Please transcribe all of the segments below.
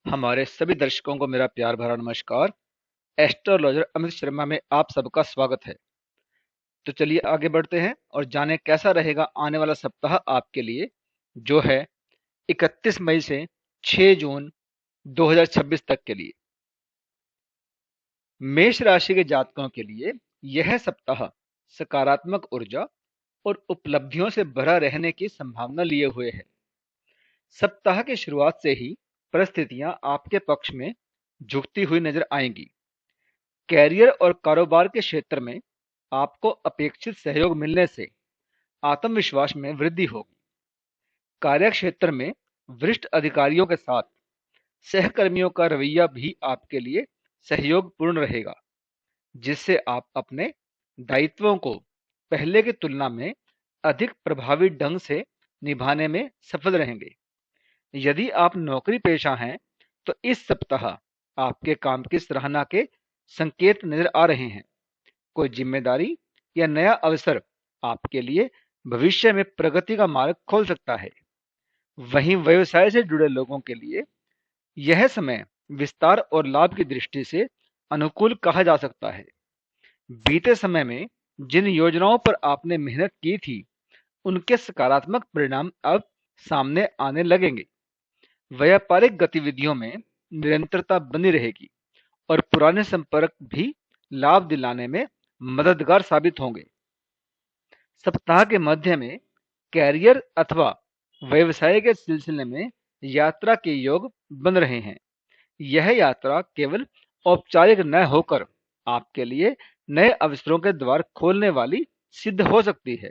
हमारे सभी दर्शकों को मेरा प्यार भरा नमस्कार। एस्ट्रोलॉजर अमित शर्मा में आप सबका स्वागत है। तो चलिए आगे बढ़ते हैं और जानें कैसा रहेगा आने वाला सप्ताह आपके लिए, जो है 31 मई से 6 जून 2026 तक के लिए। मेष राशि के जातकों के लिए यह सप्ताह सकारात्मक ऊर्जा और उपलब्धियों से भरा रहने की संभावना लिए हुए है। सप्ताह की शुरुआत से ही परिस्थितियां आपके पक्ष में झुकती हुई नजर आएंगी। कैरियर और कारोबार के क्षेत्र में आपको अपेक्षित सहयोग मिलने से आत्मविश्वास में वृद्धि होगी। कार्य क्षेत्र में वरिष्ठ अधिकारियों के साथ सहकर्मियों का रवैया भी आपके लिए सहयोगपूर्ण रहेगा, जिससे आप अपने दायित्वों को पहले की तुलना में अधिक प्रभावी ढंग से निभाने में सफल रहेंगे। यदि आप नौकरी पेशा हैं, तो इस सप्ताह आपके काम की सराहना के संकेत नजर आ रहे हैं। कोई जिम्मेदारी या नया अवसर आपके लिए भविष्य में प्रगति का मार्ग खोल सकता है। वहीं व्यवसाय से जुड़े लोगों के लिए यह समय विस्तार और लाभ की दृष्टि से अनुकूल कहा जा सकता है। बीते समय में जिन योजनाओं पर आपने मेहनत की थी, उनके सकारात्मक परिणाम अब सामने आने लगेंगे। व्यापारिक गतिविधियों में निरंतरता बनी रहेगी और पुराने संपर्क भी लाभ दिलाने में मददगार साबित होंगे। सप्ताह के मध्य में कैरियर अथवा व्यवसाय के सिलसिले में यात्रा के योग बन रहे हैं। यह यात्रा केवल औपचारिक न होकर आपके लिए नए अवसरों के द्वार खोलने वाली सिद्ध हो सकती है।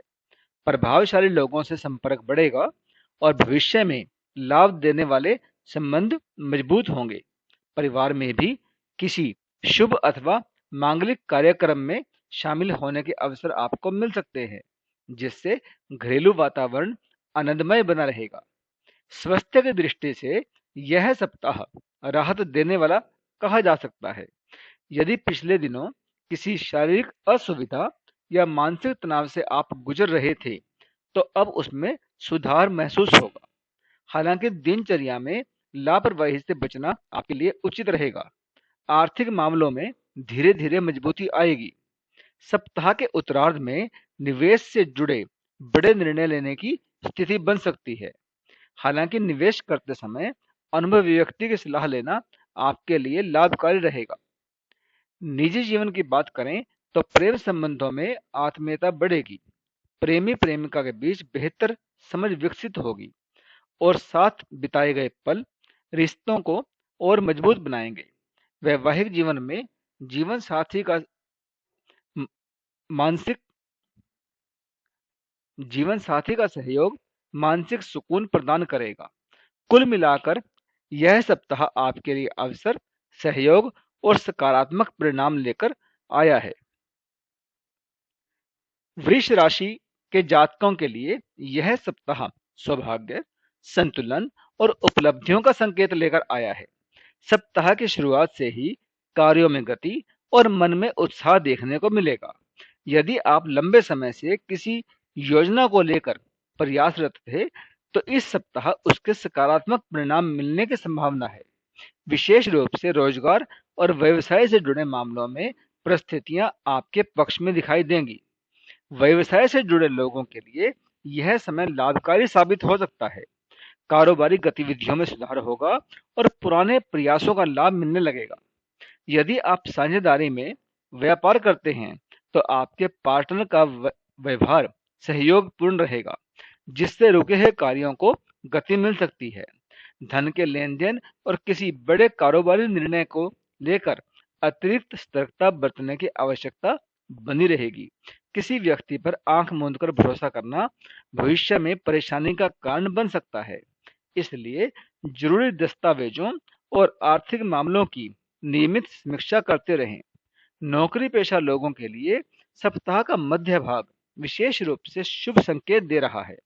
प्रभावशाली लोगों से संपर्क बढ़ेगा और भविष्य में लाभ देने वाले संबंध मजबूत होंगे। परिवार में भी किसी शुभ अथवा मांगलिक कार्यक्रम में शामिल होने के अवसर आपको मिल सकते हैं, जिससे घरेलू वातावरण आनंदमय बना रहेगा। स्वास्थ्य की दृष्टि से यह सप्ताह राहत देने वाला कहा जा सकता है। यदि पिछले दिनों किसी शारीरिक असुविधा या मानसिक तनाव से आप गुजर रहे थे, तो अब उसमें सुधार महसूस होगा। हालांकि दिनचर्या में लापरवाही से बचना आपके लिए उचित रहेगा। आर्थिक मामलों में धीरे धीरे मजबूती आएगी। सप्ताह के उत्तरार्ध में निवेश से जुड़े बड़े निर्णय लेने की स्थिति बन सकती है। हालांकि निवेश करते समय अनुभवी व्यक्ति की सलाह लेना आपके लिए लाभकारी रहेगा। निजी जीवन की बात करें तो प्रेम संबंधों में आत्मीयता बढ़ेगी। प्रेमी प्रेमिका के बीच बेहतर समझ विकसित होगी और साथ बिताए गए पल रिश्तों को और मजबूत बनाएंगे। वैवाहिक जीवन में जीवन साथी का म- मानसिक जीवन साथी का सहयोग मानसिक सुकून प्रदान करेगा। कुल मिलाकर यह सप्ताह आपके लिए अवसर, सहयोग और सकारात्मक परिणाम लेकर आया है। वृष राशि के जातकों के लिए यह सप्ताह सौभाग्य, संतुलन और उपलब्धियों का संकेत लेकर आया है। सप्ताह की शुरुआत से ही कार्यों में गति और मन में उत्साह देखने को मिलेगा। यदि आप लंबे समय से किसी योजना को लेकर प्रयासरत थे, तो इस सप्ताह उसके सकारात्मक परिणाम मिलने की संभावना है। विशेष रूप से रोजगार और व्यवसाय से जुड़े मामलों में परिस्थितियां आपके पक्ष में दिखाई देंगी। व्यवसाय से जुड़े लोगों के लिए यह समय लाभकारी साबित हो सकता है। कारोबारी गतिविधियों में सुधार होगा और पुराने प्रयासों का लाभ मिलने लगेगा। यदि आप साझेदारी में व्यापार करते हैं, तो आपके पार्टनर का व्यवहार सहयोगपूर्ण रहेगा, जिससे रुके हुए कार्यों को गति मिल सकती है। धन के लेन देन और किसी बड़े कारोबारी निर्णय को लेकर अतिरिक्त सतर्कता बरतने की आवश्यकता बनी रहेगी। किसी व्यक्ति पर आंख मूंद कर भरोसा करना भविष्य में परेशानी का कारण बन सकता है। इसलिए जरूरी दस्तावेजों और आर्थिक मामलों की नियमित समीक्षा करते रहें। नौकरी पेशा लोगों के लिए सप्ताह का मध्य भाग विशेष रूप से शुभ संकेत दे रहा है।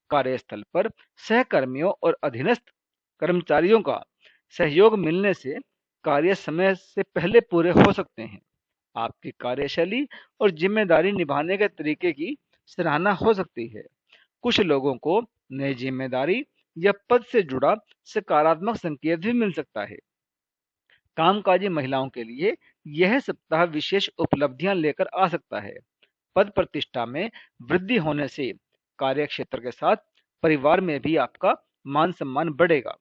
कार्यस्थल पर सहकर्मियों और अधीनस्थ कर्मचारियों का सहयोग मिलने से कार्य समय से पहले पूरे हो सकते हैं। आपकी कार्यशैली और जिम्मेदारी निभाने के तरीके की सराहना हो सकती है। कुछ लोगों को नई जिम्मेदारी या पद से जुड़ा सकारात्मक संकेत भी मिल सकता है। कामकाजी महिलाओं के लिए यह सप्ताह विशेष उपलब्धियां लेकर आ सकता है। पद प्रतिष्ठा में वृद्धि होने से कार्य क्षेत्र के साथ परिवार में भी आपका मान सम्मान बढ़ेगा।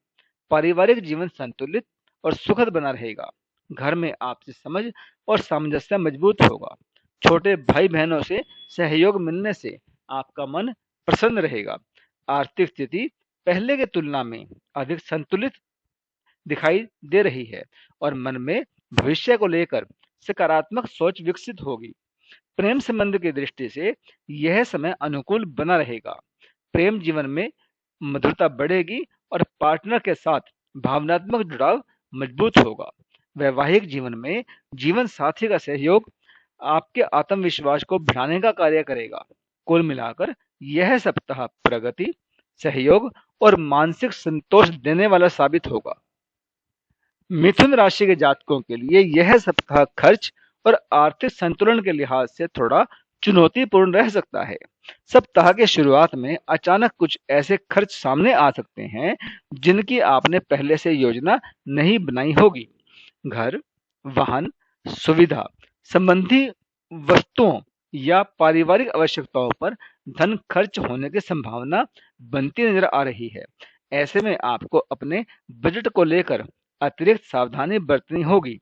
पारिवारिक जीवन संतुलित और सुखद बना रहेगा। घर में आपसी समझ और सामंजस्य मजबूत होगा। छोटे भाई बहनों से सहयोग मिलने से आपका मन प्रसन्न रहेगा। आर्थिक स्थिति पहले की तुलना में अधिक संतुलित दिखाई दे रही है और मन में भविष्य को लेकर सकारात्मक सोच विकसित होगी। प्रेम संबंध की दृष्टि से यह समय अनुकूल बना रहेगा। प्रेम जीवन में मधुरता बढ़ेगी और पार्टनर के साथ भावनात्मक जुड़ाव मजबूत होगा। वैवाहिक जीवन में जीवन साथी का सहयोग आपके आत्मविश्वास को बढ़ाने का कार्य करेगा। कुल मिलाकर यह सप्ताह प्रगति, सहयोग और मानसिक संतोष देने वाला साबित होगा। मिथुन राशि के जातकों के लिए यह सप्ताह खर्च और आर्थिक संतुलन के लिहाज से थोड़ा चुनौतीपूर्ण रह सकता है। सप्ताह के शुरुआत में अचानक कुछ ऐसे खर्च सामने आ सकते हैं जिनकी आपने पहले से योजना नहीं बनाई होगी। घर, वाहन, सुविधा संबंधी वस्तुओं या पारिवारिक आवश्यकताओं पर धन खर्च होने की संभावना बनती नजर आ रही है। ऐसे में आपको अपने बजट को लेकर अतिरिक्त सावधानी बरतनी होगी।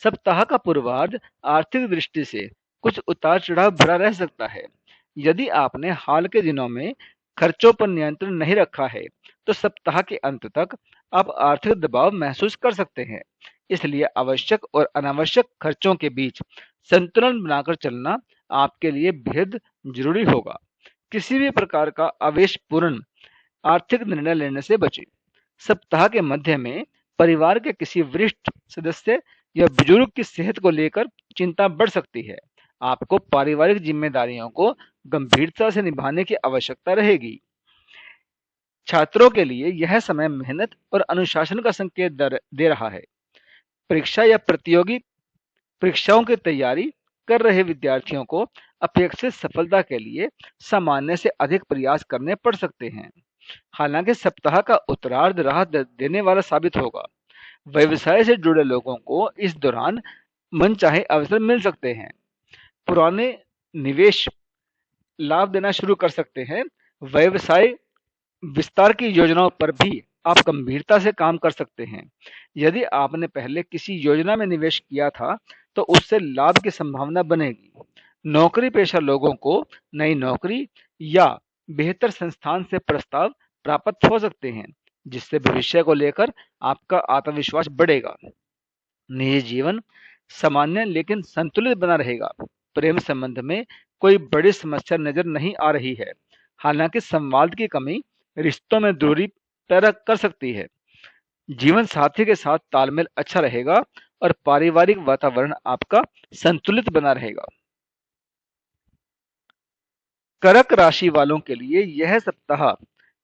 सप्ताह का पूर्वार्ध आर्थिक दृष्टि से कुछ उतार चढ़ाव भरा रह सकता है। यदि आपने हाल के दिनों में खर्चों पर नियंत्रण नहीं रखा है तो सप्ताह के अंत तक आप आर्थिक दबाव महसूस कर सकते हैं। इसलिए आवश्यक और अनावश्यक खर्चों के बीच संतुलन बनाकर चलना आपके लिए बेहद जरूरी होगा। किसी भी प्रकार का आवेशपूर्ण आर्थिक निर्णय लेने से बचें। सप्ताह के मध्य में परिवार के किसी वरिष्ठ सदस्य या बुजुर्ग की सेहत को लेकर चिंता बढ़ सकती है। आपको पारिवारिक जिम्मेदारियों को गंभीरता से निभाने की आवश्यकता रहेगी। छात्रों के लिए यह समय मेहनत और अनुशासन का संकेत दे रहा है। परीक्षा या प्रतियोगी परीक्षाओं की तैयारी कर रहे विद्यार्थियों को अपेक्षित सफलता के लिए सामान्य से अधिक प्रयास करने पड़ सकते हैं। हालांकि सप्ताह का उत्तरार्ध राहत देने वाला साबित होगा। व्यवसाय से जुड़े लोगों को इस दौरान मनचाहे अवसर मिल सकते हैं। पुराने निवेश लाभ देना शुरू कर सकते हैं। व्यवसाय विस्तार की योजनाओं पर भी आप गंभीरता से काम कर सकते हैं। यदि आपने पहले किसी योजना में निवेश किया था तो उससे लाभ की संभावना बनेगी। नौकरी पेशा लोगों को नई नौकरी या बेहतर संस्थान से प्रस्ताव प्राप्त हो सकते हैं जिससे भविष्य को लेकर आपका आत्मविश्वास बढ़ेगा। निजी जीवन सामान्य लेकिन संतुलित बना रहेगा। प्रेम संबंध में कोई बड़ी समस्या नजर नहीं आ रही है। हालांकि संवाद की कमी रिश्तों में दूरी पैदा कर सकती है। जीवन साथी के साथ तालमेल अच्छा रहेगा और पारिवारिक वातावरण आपका संतुलित बना रहेगा। कर्क राशि वालों के लिए यह सप्ताह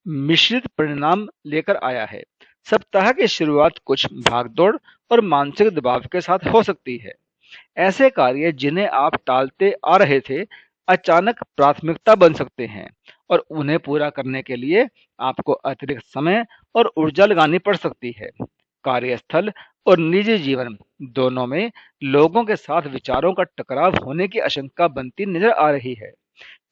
मिश्रित परिणाम लेकर आया है। सप्ताह की शुरुआत कुछ भागदौड़ और मानसिक दबाव के साथ हो सकती है। ऐसे कार्य जिन्हें आप टालते आ रहे थे अचानक प्राथमिकता बन सकते हैं और उन्हें पूरा करने के लिए आपको अतिरिक्त समय और ऊर्जा लगानी पड़ सकती है। कार्यस्थल और निजी जीवन दोनों में लोगों के साथ विचारों का टकराव होने की आशंका बनती नजर आ रही है।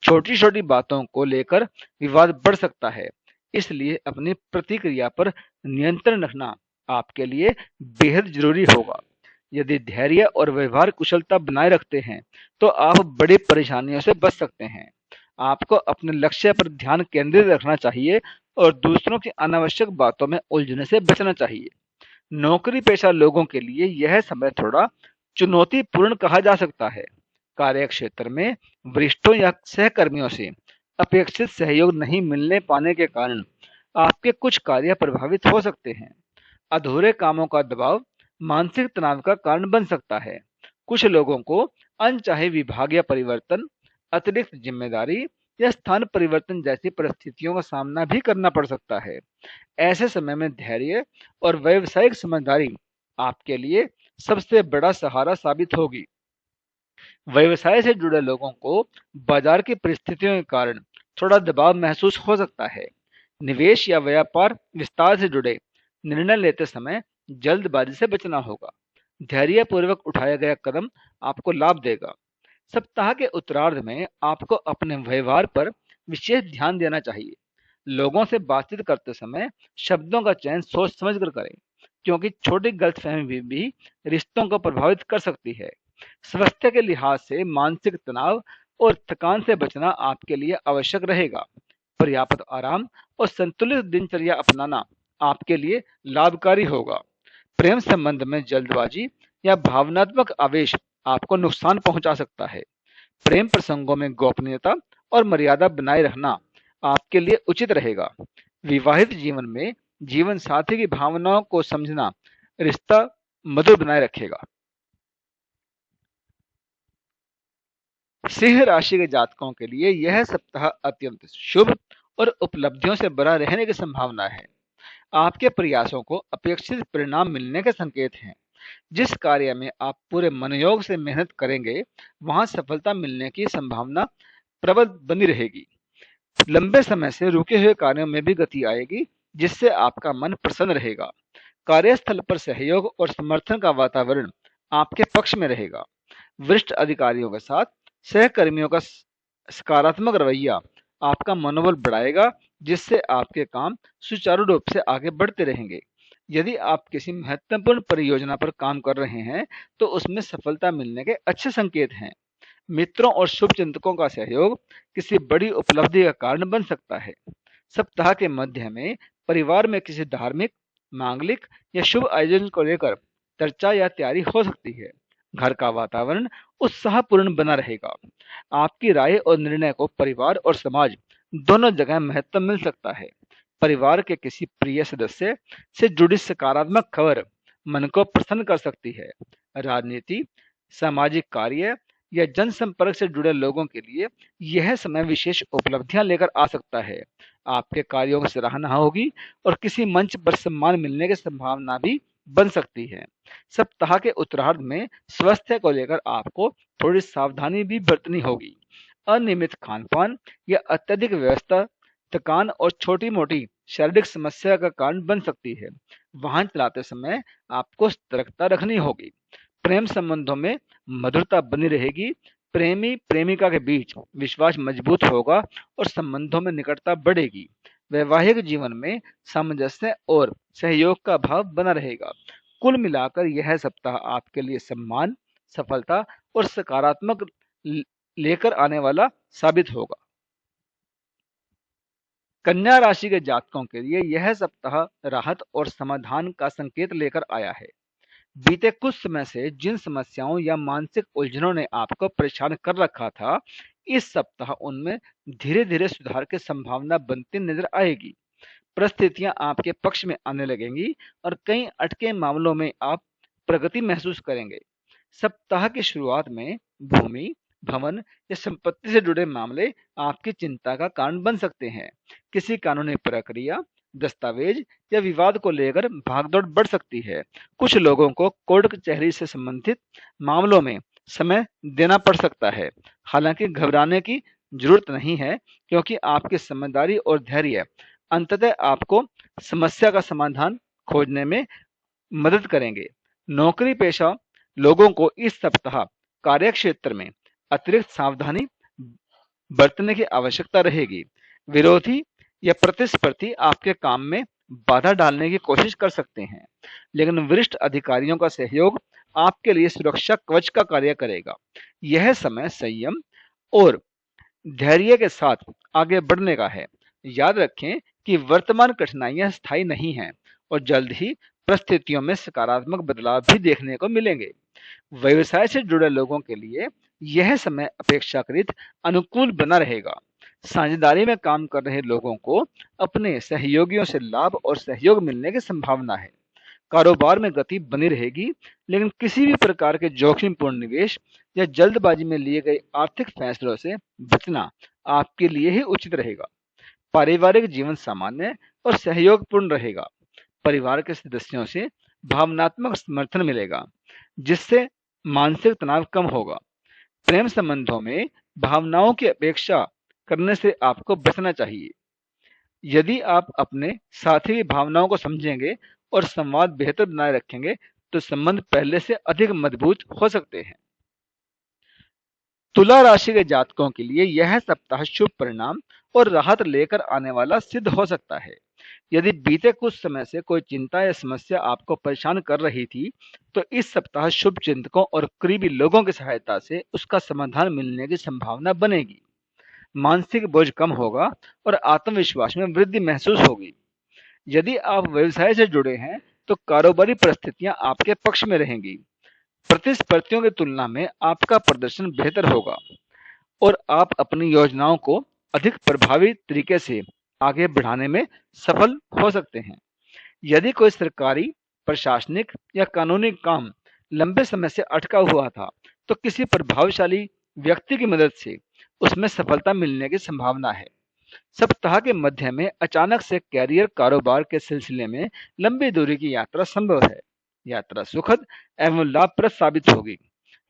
छोटी छोटी बातों को लेकर विवाद बढ़ सकता है, इसलिए अपनी प्रतिक्रिया पर नियंत्रण रखना आपके लिए बेहद जरूरी होगा। यदि धैर्य और व्यवहार कुशलता बनाए रखते हैं तो आप बड़ी परेशानियों से बच सकते हैं। आपको अपने लक्ष्य पर ध्यान केंद्रित रखना चाहिए और दूसरों की अनावश्यक बातों में उलझने से बचना चाहिए। नौकरी पेशा लोगों के लिए यह समय थोड़ा चुनौतीपूर्ण कहा जा सकता है। कार्य क्षेत्र में वरिष्ठों या सहकर्मियों से अपेक्षित सहयोग नहीं मिलने पाने के कारण आपके कुछ कार्य प्रभावित हो सकते हैं। अधूरे कामों का दबाव मानसिक तनाव का कारण बन सकता है। कुछ लोगों को अनचाहे विभाग या परिवर्तन, अतिरिक्त जिम्मेदारी या स्थान परिवर्तन जैसी परिस्थितियों का सामना भी करना पड़ सकता है। ऐसे समय में धैर्य और व्यावसायिक समझदारी आपके लिए सबसे बड़ा सहारा साबित होगी। व्यवसाय से जुड़े लोगों को बाजार की परिस्थितियों के कारण थोड़ा दबाव महसूस हो सकता है। निवेश या व्यापार विस्तार से जुड़े निर्णय लेते समय जल्दबाजी से बचना होगा। धैर्यपूर्वक उठाया गया कदम आपको लाभ देगा। सप्ताह के उत्तरार्ध में आपको अपने व्यवहार पर विशेष ध्यान देना चाहिए। लोगों से बातचीत करते समय शब्दों का चयन सोच समझ कर करें, क्योंकि छोटी गलतफहमी भी रिश्तों को प्रभावित कर सकती है। स्वास्थ्य के लिहाज से मानसिक तनाव और थकान से बचना आपके लिए आवश्यक रहेगा। पर्याप्त आराम और संतुलित दिनचर्या अपनाना आपके लिए लाभकारी होगा। प्रेम संबंध में जल्दबाजी या भावनात्मक आवेश आपको नुकसान पहुंचा सकता है। प्रेम प्रसंगों में गोपनीयता और मर्यादा बनाए रखना आपके लिए उचित रहेगा। विवाहित जीवन में जीवन साथी की भावनाओं को समझना रिश्ता मधुर बनाए रखेगा। सिंह राशि के जातकों के लिए यह सप्ताह अत्यंत शुभ और उपलब्धियों से भरा रहने की संभावना है। आपके प्रयासों को अपेक्षित परिणाम मिलने के संकेत हैं। जिस कार्य में आप पूरे मनोयोग से मेहनत करेंगे, वहां सफलता मिलने की संभावना प्रबल बनी रहेगी। लंबे समय से रुके हुए कार्यों में भी गति आएगी, जिससे आपका मन प्रसन्न रहेगा। कार्यस्थल पर सहयोग और समर्थन का वातावरण आपके पक्ष में रहेगा। वरिष्ठ अधिकारियों के साथ सहकर्मियों का सकारात्मक रवैया आपका मनोबल बढ़ाएगा, जिससे आपके काम सुचारू रूप से आगे बढ़ते रहेंगे। यदि आप किसी महत्वपूर्ण परियोजना पर काम कर रहे हैं, तो उसमें सफलता मिलने के अच्छे संकेत हैं। मित्रों और शुभचिंतकों का सहयोग किसी बड़ी उपलब्धि का कारण बन सकता है। सप्ताह के मध्य में परिवार में किसी धार्मिक, मांगलिक या शुभ आयोजन को लेकर चर्चा या तैयारी हो सकती है। घर का वातावरण उत्साहपूर्ण बना रहेगा। आपकी राय और निर्णय को परिवार और समाज दोनों जगह महत्व मिल सकता है। परिवार के किसी प्रिय सदस्य से जुड़ी सकारात्मक खबर मन को प्रसन्न कर सकती है। राजनीति, सामाजिक कार्य या जनसंपर्क से जुड़े लोगों के लिए यह समय विशेष उपलब्धियां लेकर आ सकता है। आपके कार्यों की सराहना होगी और किसी मंच पर सम्मान मिलने की संभावना भी बन सकती है। सप्ताह के उत्तरार्ध में स्वास्थ्य को लेकर आपको थोड़ी सावधानी भी बरतनी होगी। अनियमित खान-पान या अत्यधिक व्यस्तता थकान और छोटी-मोटी शारीरिक समस्या का कारण बन सकती है। वाहन चलाते समय आपको सतर्कता रखनी होगी। प्रेम संबंधों में मधुरता बनी रहेगी। प्रेमी प्रेमिका के बीच विश्वास मजबूत होगा और संबंधों में निकटता बढ़ेगी। वैवाहिक जीवन में सामंजस्य और सहयोग का भाव बना रहेगा। कुल मिलाकर यह सप्ताह आपके लिए सम्मान, सफलता और सकारात्मक लेकर आने वाला साबित होगा। कन्या राशि के जातकों के लिए यह सप्ताह राहत और समाधान का संकेत लेकर आया है। बीते कुछ समय से जिन समस्याओं या मानसिक उलझनों ने आपको परेशान कर रखा था, इस सप्ताह उनमें धीरे धीरे सुधार की संभावना बनती नजर आएगी। परिस्थितियां आपके पक्ष में आने लगेंगी और कई अटके मामलों में आप प्रगति महसूस करेंगे। सप्ताह की शुरुआत में भूमि, भवन या संपत्ति से जुड़े मामले आपकी चिंता का कारण बन सकते हैं। किसी कानूनी प्रक्रिया, दस्तावेज या विवाद को लेकर भागदौड़ बढ़ सकती है। कुछ लोगों को कोर्ट कचहरी से संबंधित मामलों में समय देना पड़ सकता है। हालांकि घबराने की जरूरत नहीं है, क्योंकि आपकी समझदारी और धैर्य अंततः आपको समस्या का समाधान खोजने में मदद करेंगे। नौकरी पेशा लोगों को इस सप्ताह कार्यक्षेत्र में अतिरिक्त सावधानी बरतने की आवश्यकता रहेगी। विरोधी या प्रतिस्पर्धी आपके काम में बाधा डालने की कोशिश कर सकते हैं, लेकिन वरिष्ठ अधिकारियों का सहयोग आपके लिए सुरक्षा कवच का कार्य करेगा। यह समय संयम और धैर्य के साथ आगे बढ़ने का है। याद रखें कि वर्तमान कठिनाइयां स्थायी नहीं हैं और जल्द ही परिस्थितियों में सकारात्मक बदलाव भी देखने को मिलेंगे। व्यवसाय से जुड़े लोगों के लिए यह समय अपेक्षाकृत अनुकूल बना रहेगा। साझेदारी में काम कर रहे लोगों को अपने सहयोगियों से लाभ और सहयोग मिलने की संभावना है। कारोबार में गति बनी रहेगी, लेकिन किसी भी प्रकार के जोखिमपूर्ण निवेश या जल्दबाजी में लिए गए आर्थिक फैसलों से बचना आपके लिए ही उचित रहेगा। पारिवारिक जीवन सामान्य और सहयोगपूर्ण रहेगा। परिवार के सदस्यों से भावनात्मक समर्थन मिलेगा, जिससे मानसिक तनाव कम होगा। प्रेम संबंधों में भावनाओं की अपेक्षा करने से आपको बचना चाहिए। यदि आप अपने साथी की भावनाओं को समझेंगे और संवाद बेहतर बनाए रखेंगे तो संबंध पहले से अधिक मजबूत हो सकते हैं। तुला राशि के जातकों के लिए यह सप्ताह शुभ परिणाम और राहत लेकर आने वाला सिद्ध हो सकता है। यदि बीते कुछ समय से कोई चिंता या समस्या आपको परेशान कर रही थी, तो इस सप्ताह शुभ चिंतकों और करीबी लोगों की सहायता से उसका समाधान मिलने की संभावना बनेगी। मानसिक बोझ कम होगा और आत्मविश्वास में वृद्धि महसूस होगी। यदि आप व्यवसाय से जुड़े हैं, तो कारोबारी परिस्थितियां आपके पक्ष में रहेंगी। प्रतिस्पर्धियों की तुलना में आपका प्रदर्शन बेहतर होगा और आप अपनी योजनाओं को अधिक प्रभावी तरीके से आगे बढ़ाने में सफल हो सकते हैं। यदि कोई सरकारी, प्रशासनिक या कानूनी काम लंबे समय से अटका हुआ था, तो किसी प्रभावशाली व्यक्ति की मदद से उसमें सफलता मिलने की संभावना है। सप्ताह के मध्य में अचानक से कैरियर कारोबार के सिलसिले में लंबी दूरी की यात्रा संभव है। यात्रा सुखद एवं लाभप्रद साबित होगी।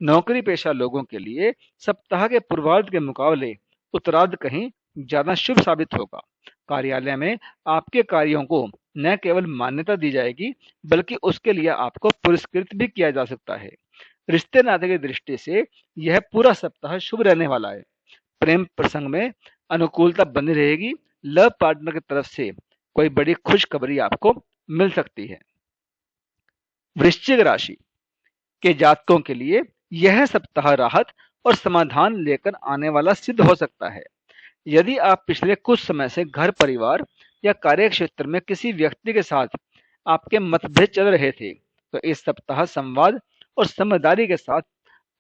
नौकरी पेशा लोगों के लिए सप्ताह के पूर्वार्ध के मुकाबले उत्तरार्ध कहीं ज्यादा शुभ साबित होगा। कार्यालय में आपके कार्यों को न केवल मान्यता दी जाएगी, बल्कि उसके लिए आपको पुरस्कृत भी किया जा सकता है। रिश्ते नाते की दृष्टि से यह पूरा सप्ताह शुभ रहने वाला है। प्रेम प्रसंग में अनुकूलता बनी रहेगी। लव पार्टनर की तरफ से कोई बड़ी खुशखबरी आपको मिल सकती है। वृश्चिक राशि के जातकों के लिए यह सप्ताह राहत और समाधान लेकर आने वाला सिद्ध हो सकता है। यदि आप पिछले कुछ समय से घर परिवार या कार्य क्षेत्र में किसी व्यक्ति के साथ आपके मतभेद चल रहे थे, तो इस सप्ताह संवाद और समझदारी के साथ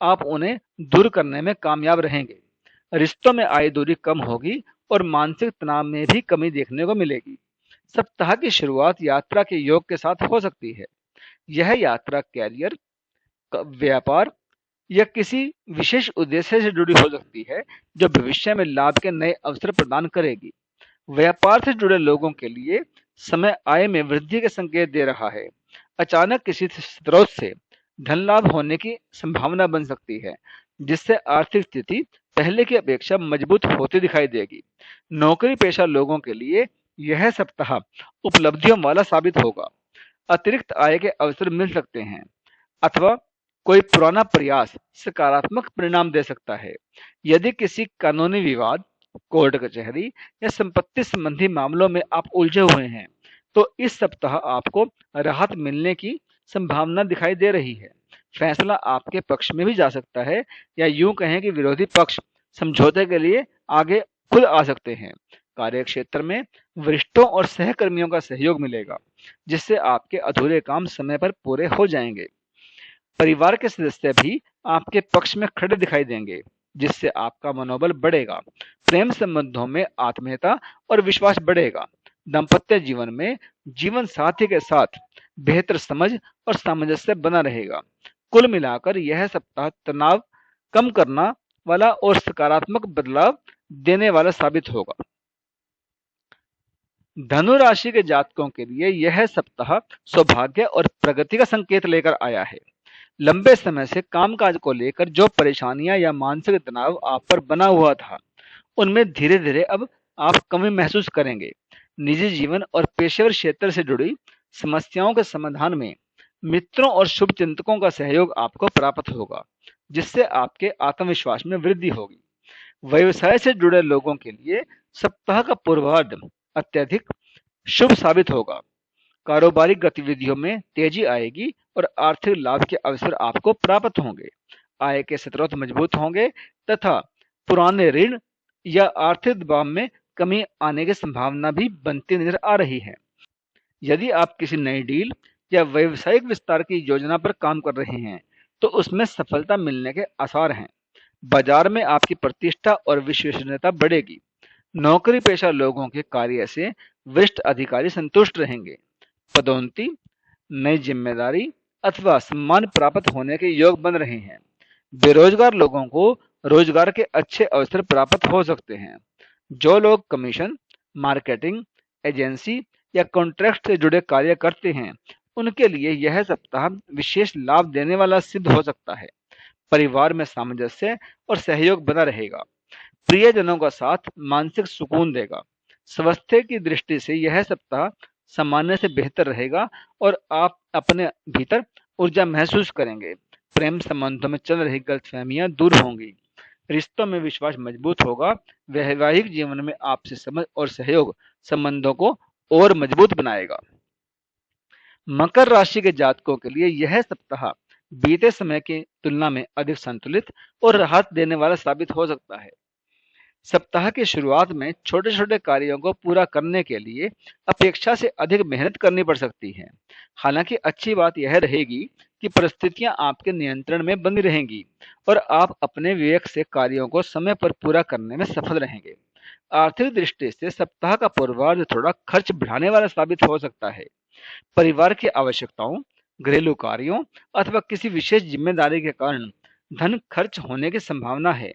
आप उन्हें दूर करने में कामयाब रहेंगे। रिश्तों में आई दूरी कम होगी और मानसिक तनाव में भी कमी देखने को मिलेगी। सप्ताह की शुरुआत यात्रा के योग के साथ हो सकती है। यह यात्रा कैरियर, व्यापार या किसी विशेष उद्देश्य से जुड़ी हो सकती है, जो भविष्य में लाभ के नए अवसर प्रदान करेगी। व्यापार से जुड़े लोगों के लिए समय आय में वृद्धि के संकेत दे रहा है। अचानक किसी स्रोत से धन लाभ होने की संभावना बन सकती है, जिससे आर्थिक स्थिति पहले की अपेक्षा मजबूत होती दिखाई देगी। नौकरी पेशा लोगों के लिए यह सप्ताह उपलब्धियों वाला साबित होगा। अतिरिक्त आय के अवसर मिल सकते हैं अथवा कोई पुराना प्रयास सकारात्मक परिणाम दे सकता है। यदि किसी कानूनी विवाद, कोर्ट कचहरी या संपत्ति संबंधी मामलों में आप उलझे हुए हैं, तो इस सप्ताह आपको राहत मिलने की संभावना दिखाई दे रही है। फैसला आपके पक्ष में भी जा सकता है, या यूं कहें कि विरोधी पक्ष समझौते के लिए आगे खुद आ सकते हैं। कार्य क्षेत्र में वरिष्ठों और सहकर्मियों का सहयोग मिलेगा, जिससे आपके अधूरे काम समय पर पूरे हो जाएंगे। परिवार के सदस्य भी आपके पक्ष में खड़े दिखाई देंगे, जिससे आपका मनोबल बढ़ेगा। प्रेम संबंधों में आत्मीयता और विश्वास बढ़ेगा। दाम्पत्य जीवन में जीवन साथी के साथ बेहतर समझ और सामंजस्य बना रहेगा। कुल मिलाकर यह सप्ताह तनाव कम करना वाला और सकारात्मक बदलाव देने वाला साबित होगा। धनु राशि के जातकों के लिए यह सप्ताह सौभाग्य और प्रगति का संकेत लेकर आया है। लंबे समय से कामकाज को लेकर जो परेशानियां या मानसिक तनाव आप पर बना हुआ था, उनमें धीरे धीरे अब आप कमी महसूस करेंगे। निजी जीवन और पेशेवर क्षेत्र से जुड़ी समस्याओं के समाधान में मित्रों और शुभ चिंतकों का सहयोग आपको प्राप्त होगा, जिससे आपके आत्मविश्वास में वृद्धि होगी। व्यवसाय से जुड़े लोगों के लिए सप्ताह का पूर्वार्ध अत्यधिक शुभ साबित होगा। कारोबारी गतिविधियों में तेजी आएगी और आर्थिक लाभ के अवसर आपको प्राप्त होंगे। आय के स्रोत मजबूत होंगे तथा पुराने ऋण या आर्थिक दबाव में कमी आने की संभावना भी बनती नजर आ रही है। यदि आप किसी नई डील या व्यावसायिक विस्तार की योजना पर काम कर रहे हैं, तो उसमें सफलता मिलने के आसार हैं। बाजार में आपकी प्रतिष्ठा और विश्वसनीयता बढ़ेगी। नौकरी पेशा लोगों के कार्य से वरिष्ठ अधिकारी संतुष्ट रहेंगे। पदोन्नति, नई जिम्मेदारी अथवा सम्मान प्राप्त होने के योग बन रहे हैं। बेरोजगार लोगों को रोजगार के अच्छे अवसर प्राप्त हो सकते हैं। जो लोग कमीशन, मार्केटिंग, एजेंसी या कॉन्ट्रैक्ट से जुड़े कार्य करते हैं, उनके लिए यह सप्ताह विशेष लाभ देने वाला सिद्ध हो सकता है। परिवार में सामंजस्य और सहयोग बना रहेगा। प्रियजनों का साथ मानसिक सुकून देगा। स्वास्थ्य की दृष्टि से यह सप्ताह सामान्य से बेहतर रहेगा और आप अपने भीतर ऊर्जा महसूस करेंगे। प्रेम संबंधों में चल रही गलतफहमियां दूर होंगी, रिश्तों में विश्वास मजबूत होगा, वैवाहिक जीवन में आपसी समझ और सहयोग संबंधों को और मजबूत बनाएगा। मकर राशि के जातकों के लिए यह सप्ताह बीते समय की तुलना में अधिक संतुलित और राहत देने वाला साबित हो सकता है। सप्ताह की शुरुआत में छोटे छोटे कार्यों को पूरा करने के लिए अपेक्षा से अधिक मेहनत करनी पड़ सकती है। हालांकि अच्छी बात यह रहेगी कि परिस्थितियां आपके नियंत्रण में बनी रहेंगी और आप अपने विवेक से कार्यों को समय पर पूरा करने में सफल रहेंगे। आर्थिक दृष्टि से सप्ताह का पूर्वार्ध थोड़ा खर्च बढ़ाने वाला साबित हो सकता है। परिवार की आवश्यकताओं, घरेलू कार्यों अथवा किसी विशेष जिम्मेदारी के कारण धन खर्च होने की संभावना है।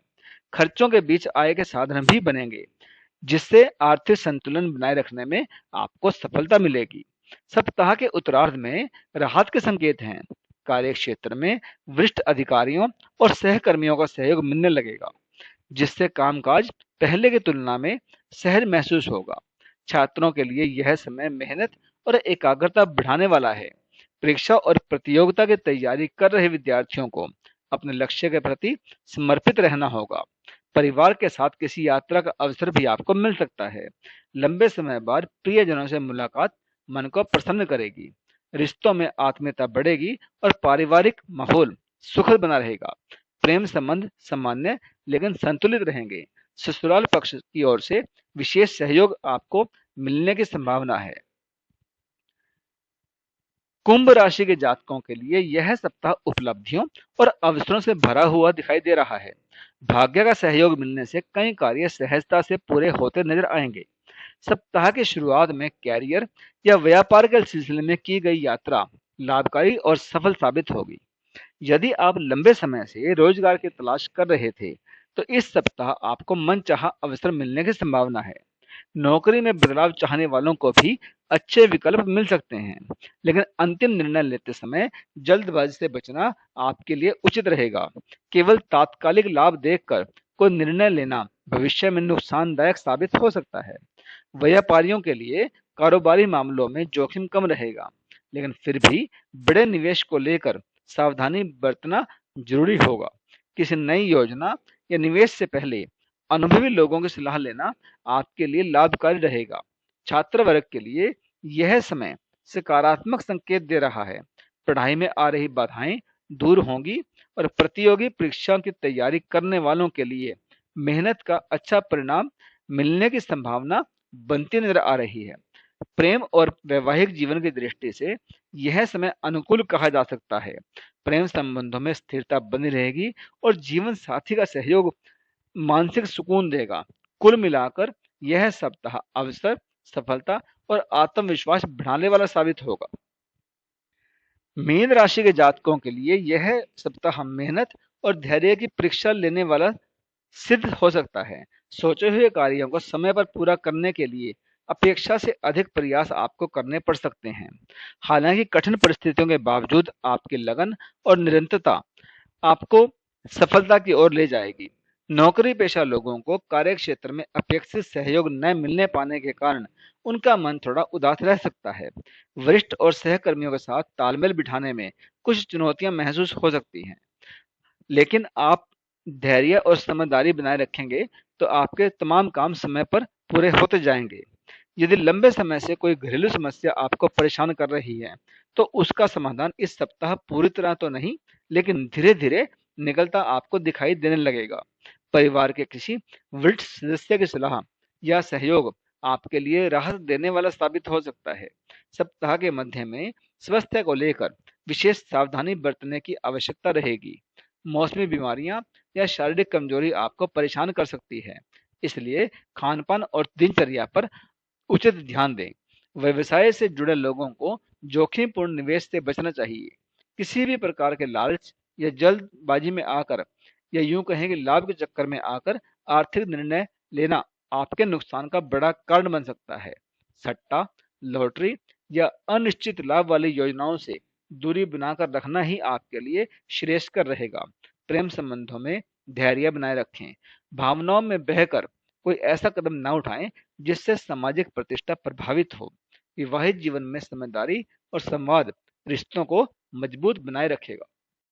खर्चों के बीच आय के साधन भी बनेंगे, जिससे आर्थिक संतुलन बनाए रखने में आपको सफलता मिलेगी। सप्ताह के उत्तरार्ध में राहत के संकेत हैं। कार्य क्षेत्र में वरिष्ठ अधिकारियों और सहकर्मियों का सहयोग मिलने लगेगा, जिससे कामकाज पहले की तुलना में सहज महसूस होगा। छात्रों के लिए यह समय मेहनत और एकाग्रता बढ़ाने वाला है। परीक्षा और प्रतियोगिता की तैयारी कर रहे विद्यार्थियों को अपने लक्ष्य के प्रति समर्पित रहना होगा। परिवार के साथ किसी यात्रा का अवसर भी आपको मिल सकता है। लंबे समय बाद प्रियजनों से मुलाकात मन को प्रसन्न करेगी। रिश्तों में आत्मीयता बढ़ेगी और पारिवारिक माहौल सुखद बना रहेगा। प्रेम संबंध सामान्य लेकिन संतुलित रहेंगे। ससुराल पक्ष की ओर से विशेष सहयोग आपको मिलने की संभावना है। कुंभ राशि के जातकों के लिए यह सप्ताह उपलब्धियों और अवसरों से भरा हुआ दिखाई दे रहा है। भाग्य का सहयोग मिलने से कई कार्य सहजता से पूरे होते नजर आएंगे। सप्ताह की शुरुआत में कैरियर या व्यापार के सिलसिले में की गई यात्रा लाभकारी और सफल साबित होगी। यदि आप लंबे समय से रोजगार की तलाश कर रहे थे, तो इस सप्ताह आपको मनचाहा अवसर मिलने की संभावना है। नौकरी में बदलाव चाहने वालों को भी अच्छे विकल्प मिल सकते हैं, लेकिन अंतिम निर्णय लेते समय जल्दबाजी से बचना आपके लिए उचित रहेगा। केवल तात्कालिक लाभ देखकर कोई निर्णय लेना भविष्य में नुकसानदायक साबित हो सकता है। व्यापारियों के लिए कारोबारी मामलों में जोखिम कम रहेगा, लेकिन फिर भी बड़े निवेश को लेकर सावधानी बरतना जरूरी होगा। किसी नई योजना या निवेश से पहले अनुभवी लोगों की सलाह लेना आपके लिए लाभकारी रहेगा। छात्र वर्ग के लिए यह समय सकारात्मक संकेत दे रहा है। पढ़ाई में आ रही बाधाएं दूर होंगी और प्रतियोगी परीक्षाओं की तैयारी करने वालों के लिए मेहनत का अच्छा परिणाम मिलने की संभावना बनती नजर आ रही है। प्रेम और वैवाहिक जीवन की दृष्टि से यह समय अनुकूल कहा जा सकता है। प्रेम संबंधों में स्थिरता बनी रहेगी और जीवन साथी का सहयोग मानसिक सुकून देगा। कुल मिलाकर यह सप्ताह अवसर, सफलता और आत्मविश्वास बढ़ाने वाला साबित होगा। मीन राशि के जातकों के लिए यह सप्ताह मेहनत और धैर्य की परीक्षा लेने वाला सिद्ध हो सकता है। सोचे हुए कार्यों को समय पर पूरा करने के लिए अपेक्षा से अधिक प्रयास आपको करने पड़ सकते हैं। हालांकि कठिन परिस्थितियों के बावजूद आपकी लगन और निरंतरता आपको सफलता की ओर ले जाएगी। नौकरी पेशा लोगों को कार्य क्षेत्र में अपेक्षित सहयोग न मिलने पाने के कारण उनका मन थोड़ा उदास रह सकता है। वरिष्ठ और सहकर्मियों के साथ तालमेल बिठाने में कुछ चुनौतियां महसूस हो सकती हैं, लेकिन आप धैर्य और समझदारी बनाए रखेंगे तो आपके तमाम काम समय पर पूरे होते जाएंगे। यदि लंबे समय से कोई घरेलू समस्या आपको परेशान कर रही है, तो उसका समाधान इस सप्ताह पूरी तरह तो नहीं, लेकिन धीरे धीरे निकलता आपको दिखाई देने लगेगा। परिवार के किसी वरिष्ठ सदस्य की सलाह या सहयोग आपके लिए राहत देने वाला साबित हो सकता है। सप्ताह के मध्य में स्वास्थ्य को लेकर विशेष सावधानी बरतने की आवश्यकता रहेगी। मौसमी बीमारियां या शारीरिक कमजोरी आपको परेशान कर सकती है, इसलिए खान पान और दिनचर्या पर उचित ध्यान दें। व्यवसाय से जुड़े लोगों को जोखिमपूर्ण निवेश से बचना चाहिए। किसी भी प्रकार के लालच या जल्दबाजी में आकर या यूं कहें कि लाभ के चक्कर में आकर आर्थिक निर्णय लेना आपके नुकसान का बड़ा कारण बन सकता है। सट्टा, लॉटरी या अनिश्चित लाभ वाली योजनाओं से दूरी बनाकर रखना ही आपके लिए श्रेयस्कर रहेगा। प्रेम संबंधों में धैर्य बनाए रखें। भावनाओं में बहकर कोई ऐसा कदम ना उठाएं जिससे सामाजिक प्रतिष्ठा प्रभावित हो। विवाहित जीवन में समझदारी और संवाद रिश्तों को मजबूत बनाए रखेगा।